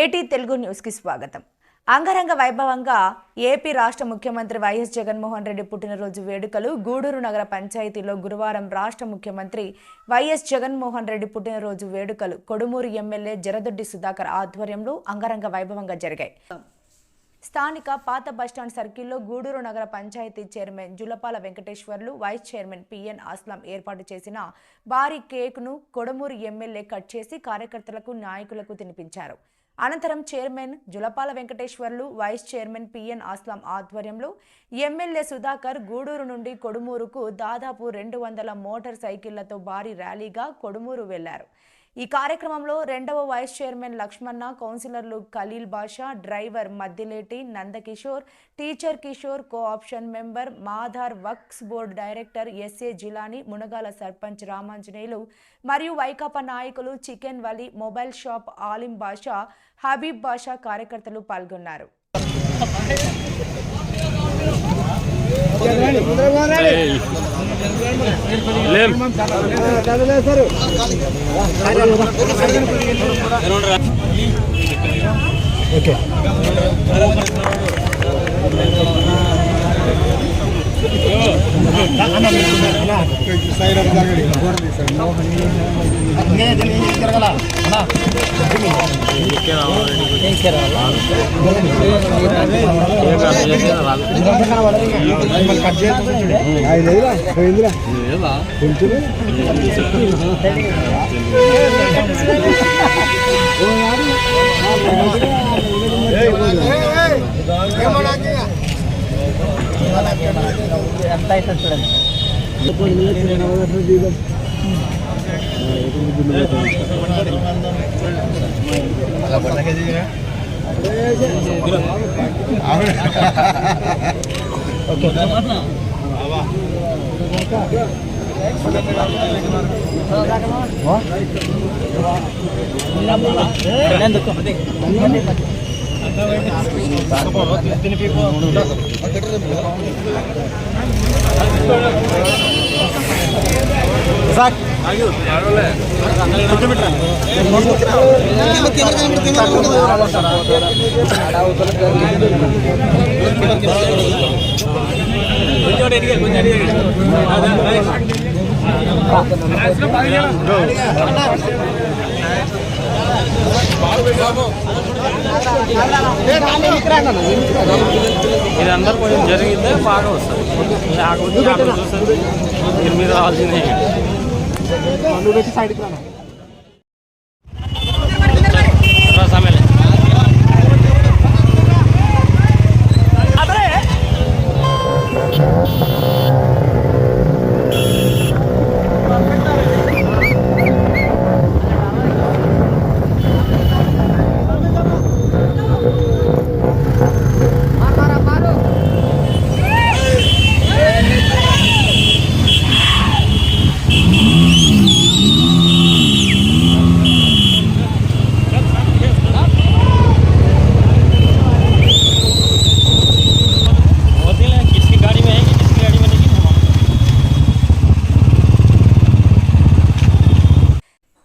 ఏటీ తెలుగు న్యూస్ కి స్వాగతం. అంగరంగ వైభవంగా ఏపీ రాష్ట్ర ముఖ్యమంత్రి వైఎస్ జగన్మోహన్ రెడ్డి పుట్టినరోజు వేడుకలు గూడూరు నగర పంచాయతీలో గురువారం రాష్ట్ర ముఖ్యమంత్రి వైఎస్ జగన్మోహన్ రెడ్డి పుట్టినరోజు వేడుకలు కొడుమూరు ఎమ్మెల్యే జరదొడ్డి సుధాకర్ ఆధ్వర్యంలో అంగరంగ వైభవంగా జరిగాయి. స్థానిక పాత బస్టాండ్ సర్కిల్లో గూడూరు నగర పంచాయతీ chairman Julapala Venkateswarlu, vice chairman PN Aslam ఏర్పాటు చేసిన భారీ కేక్ను కొడుమూరు ఎమ్మెల్యే కట్ చేసి కార్యకర్తలకు, నాయకులకు తినిపించారు. అనంతరం chairman Julapala Venkateswarlu, vice chairman PN Aslam ఆధ్వర్యంలో ఎమ్మెల్యే సుధాకర్ గూడూరు నుండి కొడుమూరుకు దాదాపు 200 మోటార్ సైకిళ్లతో భారీ ర్యాలీగా కొడుమూరు వెళ్లారు. ఈ కార్యక్రమంలో రెండవ వైస్ చైర్మన్ లక్ష్మణ, కౌన్సిలర్లు Khaleel Basha, driver Maddileti Nandakishore, teacher Kishore, co-option member Madhar, Wakf board director SA Jilani, Munagala sarpanch Ramanjaneyulu మరియు వైకాపా నాయకులు chicken Vali, mobile shop Alim Basha, Habeeb Basha కార్యకర్తలు పాల్గొన్నారు. ఇది అందరూ కొంచెం జరిగితే బాగా వస్తుంది. చూస్తుంది మీరు మీద రావాల్సిందే.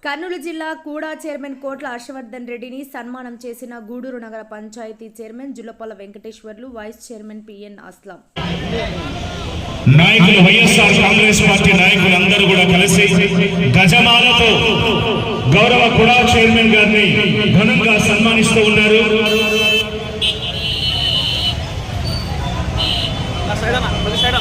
కర్నూలు జిల్లా కూడా చైర్మన్ కోట్ల హర్షవర్ధన్ రెడ్డిని సన్మానం చేసిన గూడూరు నగర పంచాయతీ chairman Julapala Venkateswarlu, vice chairman PN Aslam. నాయకులు వైఎస్ఆర్ కాంగ్రెస్ పార్టీ నాయకులందరూ కూడా కలిసి గజమాలతో గౌరవ కూడా చైర్మన్ గారిని ఘనంగా సన్మానిస్తూ ఉన్నారు. సైడ్